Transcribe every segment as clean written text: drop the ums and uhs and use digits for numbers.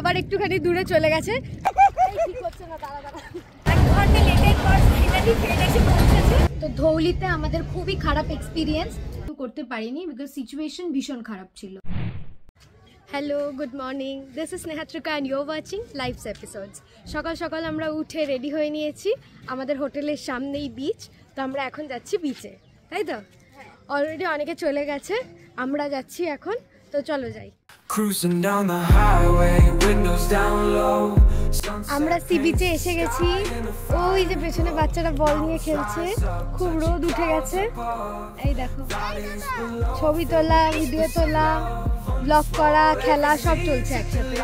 আবার একটুখানি দূরে চলে গেছে। তো ধৌলিতে আমাদের খুবই খারাপ এক্সপিরিয়েন্স করতে পারিনি বিকজ সিচুয়েশন ভীষণ খারাপ ছিল। Hello, good morning, this is Nehatrika and you are watching lives episodes. সকাল সকাল আমরা উঠে রেডি হয়ে নিয়েছি, আমাদের হোটেলের সামনেই বিচ, তো আমরা এখন যাচ্ছি বিচে, তাই তো? অলরেডি অনেকে চলে গেছে, আমরা যাচ্ছি এখন, তো চলো যাই। আমরা সি বিচে এসে গেছি, ওই যে পেছনে বাচ্চারা বল নিয়ে খেলছে, খুব রোদ উঠে গেছে, এই দেখো ছবি তোলা, ভিডিও তোলা, ব্লগ করা, খেলা সব চলছে একসাথে।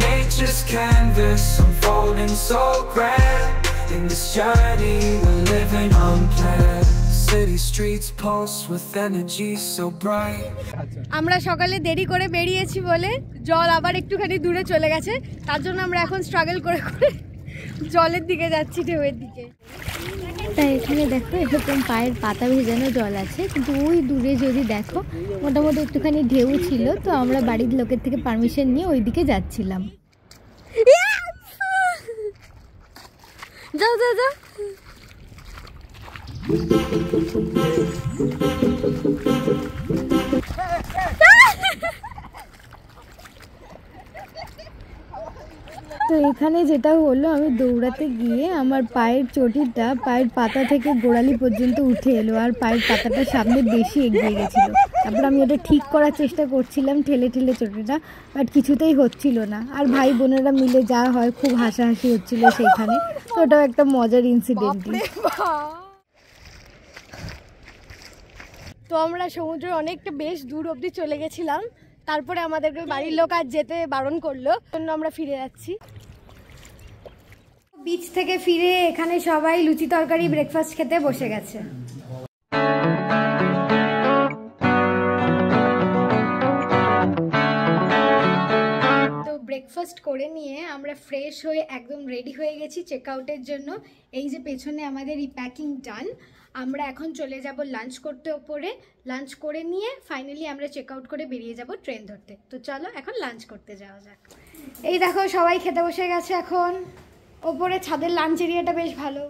Nature's canvas unfolding so grand. In this journey we're living unplanned. City streets pulse with energy so bright. আমরা সকালে দেরি করে বেরিয়েছি বলে জল আবার একটুখানি দূরে চলে গেছে, তার জন্য আমরা এখন স্ট্রাগল করে করে জলের দিকে যাচ্ছি, ঢেউয়ের দিকে। তাই এখানে দেখো এরকম পায়ের পাতা ভেজানো জল আছে, কিন্তু ওই দূরে যদি দেখো মোটামুটি একটুখানি ঢেউ ছিল, তো আমরা বাড়ির লোকের থেকে পারমিশন নিয়ে ওই দিকে যাচ্ছিলাম। যাও যাও যাও। তো এখানে যেটা হলো, আমি দৌড়াতে গিয়ে আমার পায়ের চটিটা পায়ের পাতা থেকে গোড়ালি পর্যন্ত উঠে এলো, আর পায়ের পাতাটা সামনে বেশি এগিয়ে গেছিল। তারপর আমি ওটা ঠিক করার চেষ্টা করছিলাম ঠেলে ঠেলে চটিটা, বাট কিছুতেই হচ্ছিল না। আর ভাই বোনেরা মিলে যা হয় খুব হাসাহাসি হচ্ছিল সেইখানে, তো ওটাও একটা মজার ইনসিডেন্ট। তো আমরা সমুদ্রের অনেকটা বেশ দূর অবধি চলে গেছিলাম, তারপরে আমাদেরকে বাড়ির লোক আর যেতে বারণ করলো, জন্য আমরা ফিরে যাচ্ছি। বিচ থেকে ফিরে এখানে সবাই লুচি তরকারি ব্রেকফাস্ট খেতে বসে গেছে। তো ব্রেকফাস্ট করে নিয়ে আমরা ফ্রেশ হয়ে একদম রেডি হয়ে গেছি চেক আউটের জন্য। এই যে পেছনে আমাদের এই প্যাকিং ডান, আমরা এখন চলে যাব লাঞ্চ করতে ওপরে। লাঞ্চ করে নিয়ে ফাইনালি আমরা চেক আউট করে বেরিয়ে যাব ট্রেন ধরতে। তো চলো এখন লাঞ্চ করতে যাওয়া যাক। এই দেখো সবাই খেতে বসে গেছে এখন। ওপরে ছাদের লাঞ্চ এরিয়াটা বেশ ভালো।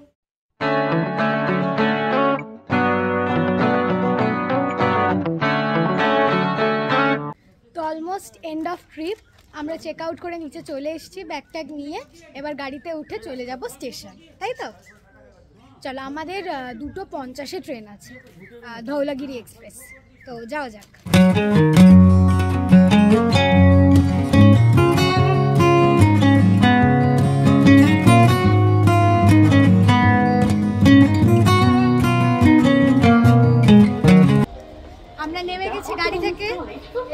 তো অলমোস্ট এন্ড অফ ট্রিপ, আমরা চেক আউট করে নিচে চলে এসেছি ব্যাগ ট্যাগ নিয়ে। এবার গাড়িতে উঠে চলে যাব স্টেশন, তাই তো? চলো, আমাদের 2:50 ট্রেন আছে, ধৌলাগিরি এক্সপ্রেস। তো যাওয়া যাক। আমরা নেমে গেছি গাড়ি থেকে,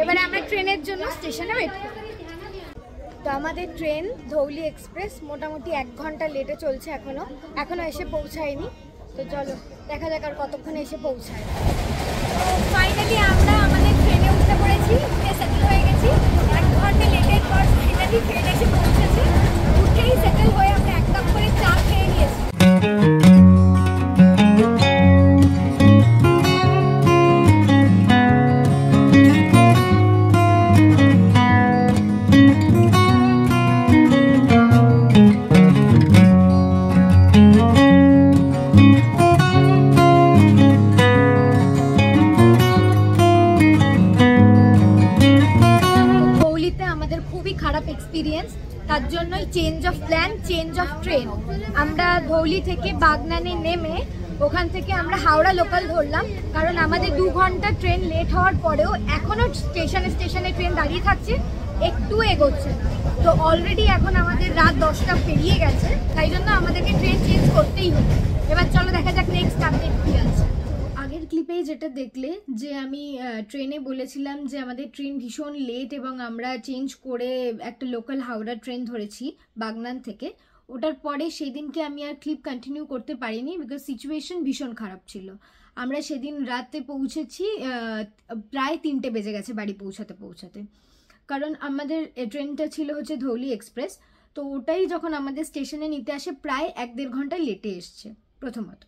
এবারে আমরা ট্রেনের জন্য স্টেশনে ওয়েট করি। তো আমাদের ট্রেন ধৌলি এক্সপ্রেস মোটামুটি 1 ঘন্টা লেটে চলছে, এখনো এসে পৌঁছায়নি। তো চলো দেখা যাক আর কতক্ষণে এসে পৌঁছায়। ফাইনালি আমরা আমাদের ট্রেনে উঠে পড়েছি, উঠে সেটেল হয়ে গেছি। 1 ঘন্টা লেটের পর ফাইনালি ট্রেন এসে পৌঁছেছে। উঠেই সেটেল হয়ে আমরা 1 কাপ করে চা খেয়ে নিয়েছি। এক্সপিরিয়েন্স, তার জন্যই change of plan, change of train. আমরা ধৌলি থেকে বাগনানে নেমে ওখান থেকে আমরা হাওড়া লোকাল ধরলাম, কারণ আমাদের 2 ঘন্টা ট্রেন লেট হওয়ার পরেও এখনও স্টেশনে ট্রেন দাঁড়িয়ে থাকছে, একটু এগোচ্ছে না। তো অলরেডি এখন আমাদের রাত 10টা পেরিয়ে গেছে, তাই জন্য আমাদেরকে ট্রেন চেঞ্জ করতেই হবে। এবার চলো দেখা যাক নেক্সট আপডেট কী আছে। আগের ক্লিপেই যেটা দেখলে যে আমি ট্রেনে বলেছিলাম যে আমাদের ট্রেন ভীষণ লেট এবং আমরা চেঞ্জ করে একটা লোকাল হাওড়া ট্রেন ধরেছি বাগনান থেকে। ওটার পরে সেদিনকে আমি আর ক্লিপ কন্টিনিউ করতে পারিনি বিকজ সিচুয়েশন ভীষণ খারাপ ছিল। আমরা সেদিন রাতে পৌঁছেছি, প্রায় 3টে বেজে গেছে বাড়ি পৌঁছাতে, কারণ আমাদের ট্রেনটা ছিল হচ্ছে ধৌলি এক্সপ্রেস। তো ওটাই যখন আমাদের স্টেশনে নিতে আসে প্রায় 1-1.5 ঘন্টা লেটে এসছে প্রথমত।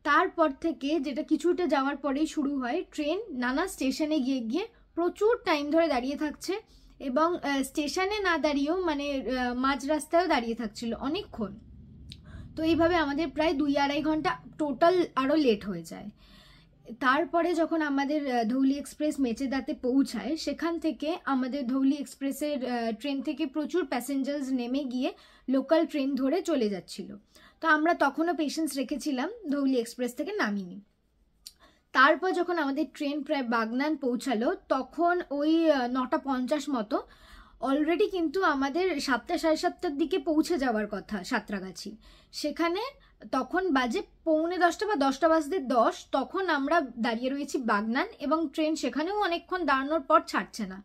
তারপর থেকে যেটা কিছুটা যাওয়ার পরেই শুরু হয় ট্রেন নানা স্টেশনে গিয়ে গিয়ে প্রচুর টাইম ধরে দাঁড়িয়ে থাকছে, এবং স্টেশনে না দাঁড়িয়েও মানে মাঝ রাস্তায়ও দাঁড়িয়ে থাকছিল অনেকক্ষণ। তো এইভাবে আমাদের প্রায় 2-2.5 ঘন্টা টোটাল আরও লেট হয়ে যায়। তারপরে যখন আমাদের ধৌলি এক্সপ্রেস মেচেদাতে পৌঁছায়, সেখান থেকে আমাদের ধৌলি এক্সপ্রেসের ট্রেন থেকে প্রচুর প্যাসেঞ্জার্স নেমে গিয়ে লোকাল ট্রেন ধরে চলে যাচ্ছিল। তো আমরা তখনও পেশেন্স রেখেছিলাম, ধৌলি এক্সপ্রেস থেকে নামিনি। তারপর যখন আমাদের ট্রেন প্রায় বাগনান পৌঁছালো তখন ওই 9:50 মতো, অলরেডি কিন্তু আমাদের 7টা 7:30 দিকে পৌঁছে যাওয়ার কথা সাঁতরাগাছি। সেখানে তখন বাজে 9:45 বা 10:10, তখন আমরা দাঁড়িয়ে রয়েছি বাগনান, এবং ট্রেন সেখানেও অনেকক্ষণ দাঁড়ানোর পর ছাড়ছে না।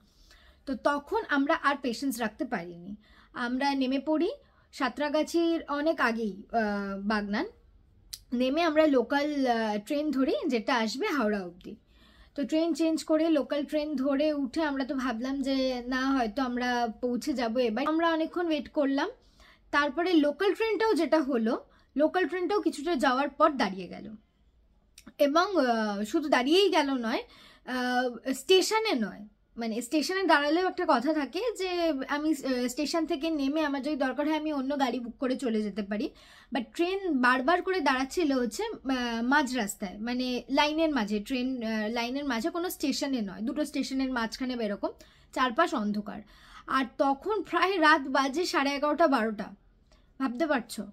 তো তখন আমরা আর পেশেন্স রাখতে পারিনি, আমরা নেমে পড়ি সাঁতরাগাছির অনেক আগেই বাগনান। নেমে আমরা লোকাল ট্রেন ধরি যেটা আসবে হাওড়া অবধি। তো ট্রেন চেঞ্জ করে লোকাল ট্রেন ধরে উঠে আমরা তো ভাবলাম যে না হয়তো আমরা পৌঁছে যাব এবার। আমরা অনেকক্ষণ ওয়েট করলাম, তারপরে লোকাল ট্রেনটাও যেটা হলো, লোকাল ট্রেনটাও কিছুটা যাওয়ার পর দাঁড়িয়ে গেল। এবং শুধু দাঁড়িয়েই গেল নয়, স্টেশনে নয়, মানে স্টেশনে দাঁড়ালেও একটা কথা থাকে যে আমি স্টেশন থেকে নেমে আমার যদি দরকার হয় আমি অন্য গাড়ি বুক করে চলে যেতে পারি, বাট ট্রেন বারবার করে দাঁড়াচ্ছিল হচ্ছে মাঝ রাস্তায়, মানে লাইনের মাঝে, ট্রেন লাইনের মাঝে, কোনো স্টেশনে নয়, দুটো স্টেশনের মাঝখানে এরকম, চারপাশ অন্ধকার। আর তখন প্রায় রাত বাজে 11:30-12টা, ভাবতে পারছো।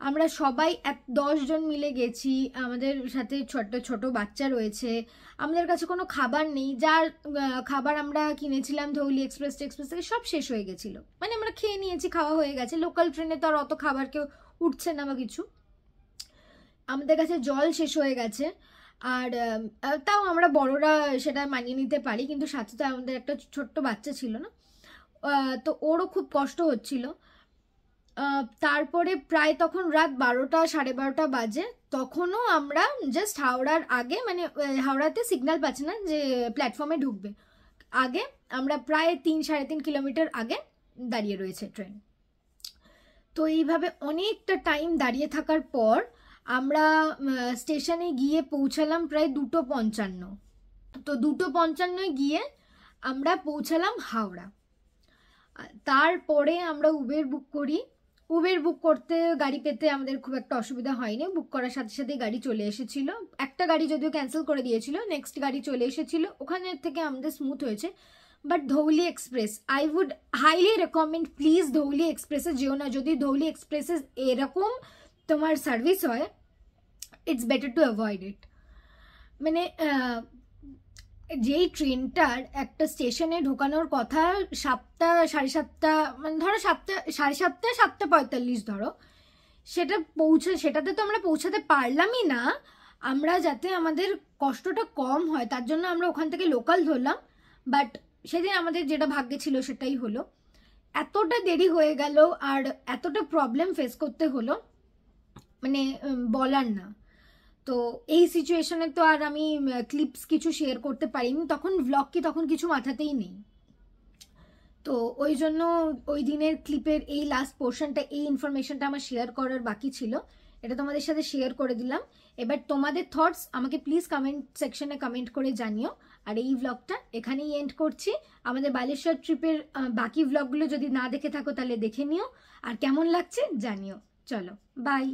আমরা সবাই 10 জন মিলে গেছি, আমাদের সাথে ছোট ছোট বাচ্চা রয়েছে, আমাদের কাছে কোনো খাবার নেই, যার খাবার আমরা কিনেছিলাম ধৌলি এক্সপ্রেস থেকে সব শেষ হয়ে গেছিলো, মানে আমরা খেয়ে নিয়েছি, খাওয়া হয়ে গেছে। লোকাল ট্রেনে তো আর অত খাবার কেউ উঠছে না বা কিছু। আমাদের কাছে জল শেষ হয়ে গেছে, আর তাও আমরা বড়রা সেটা মানিয়ে নিতে পারি, কিন্তু সাথে তো আমাদের একটা ছোট্ট বাচ্চা ছিল না, তো ওরও খুব কষ্ট হচ্ছিল। তারপরে প্রায় তখন রাত 12টা 12:30 বাজে, তখনও আমরা জাস্ট হাওড়ার আগে, মানে হাওড়াতে সিগন্যাল পাচ্ছে না যে প্ল্যাটফর্মে ঢুকবে, আগে আমরা প্রায় 3-3.5 কিলোমিটার আগে দাঁড়িয়ে রয়েছে ট্রেন। তো এইভাবে অনেকটা টাইম দাঁড়িয়ে থাকার পর আমরা স্টেশনে গিয়ে পৌঁছালাম প্রায় 2:55। তো 2:55 গিয়ে আমরা পৌঁছালাম হাওড়া। তারপরে আমরা উবের বুক করি। উবের বুক করতে গাড়ি পেতে আমাদের খুব একটা অসুবিধা হয়নি, বুক করার সাথে সাথেই গাড়ি চলে এসেছিল। একটা গাড়ি যদিও ক্যান্সেল করে দিয়েছিল, নেক্সট গাড়ি চলে এসেছিল, ওখানে থেকে আমাদের স্মুথ হয়েছে। But Dhauli Express, I would highly recommend, please Dhauli এক্সপ্রেসে যেও না। যদি ধৌলি এক্সপ্রেসে এরকম তোমার সার্ভিস হয়, ইটস বেটার টু অ্যাভয়েড ইট। মানে যেই ট্রেনটার একটা স্টেশনে ঢোকানোর কথা 7টা 7:30, মানে ধরো 7টা 7:30 7:45 ধরো, সেটাতে তো আমরা পৌঁছাতে পারলামই না। আমরা যাতে আমাদের কষ্টটা কম হয় তার জন্য আমরা ওখান থেকে লোকাল ধরলাম, বাট সেদিন আমাদের যেটা ভাগ্যে ছিল সেটাই হলো। এতটা দেরি হয়ে গেল আর এতটা প্রবলেম ফেস করতে হলো, মানে বলার না। তো এই সিচুয়েশনে তো আর আমি ক্লিপস কিছু শেয়ার করতে পারিনি, তখন ব্লগ কি তখন কিছু মাথাতেই নেই। তো ওই জন্য ওই দিনের ক্লিপের এই লাস্ট পোর্শনটা, এই ইনফরমেশনটা আমার শেয়ার করার বাকি ছিল, এটা তোমাদের সাথে শেয়ার করে দিলাম। এবার তোমাদের থটস আমাকে প্লিজ কমেন্ট সেকশনে কমেন্ট করে জানিও। আর এই ব্লগটা এখানেই এন্ড করছি। আমাদের বালেশ্বর ট্রিপের বাকি ব্লগগুলো যদি না দেখে থাকো তাহলে দেখে নিও, আর কেমন লাগছে জানিও। চলো বাই।